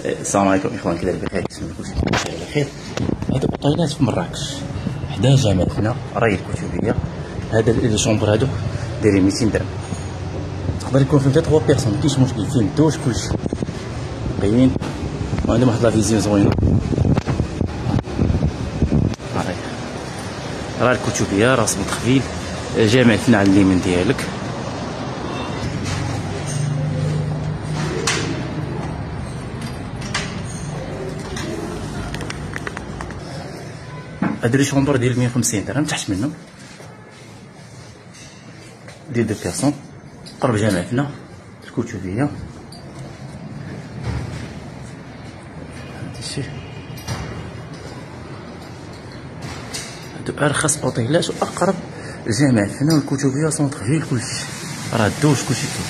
السلام عليكم اخوان، كي بخير؟ نتمنى كلشي بخير على خير. هادو اوطيلات في مراكش حدا جامعتنا راي الكتبيه. هذا لي شومبر هادو دايرين 200 درهم، تقدر يكون فيهم 3 بيرسون، مكاينش مشكل، فيهم الدوش كلشي باين، وعندهم واحد لافيزيون زوينه. راه الكتبيه راه سميت خفيل، جامعتنا على اليمين ديالك. هادو لي شومبر ديال 150 درهم تحت منهم، ديال 2 بيرسون، قرب جامعتنا الكتبيه. هادشي هادو ارخص اوطيلات واقرب جامعتنا والكتبيه سونطر فيل، كلشي راه الدوش كلشي كاين.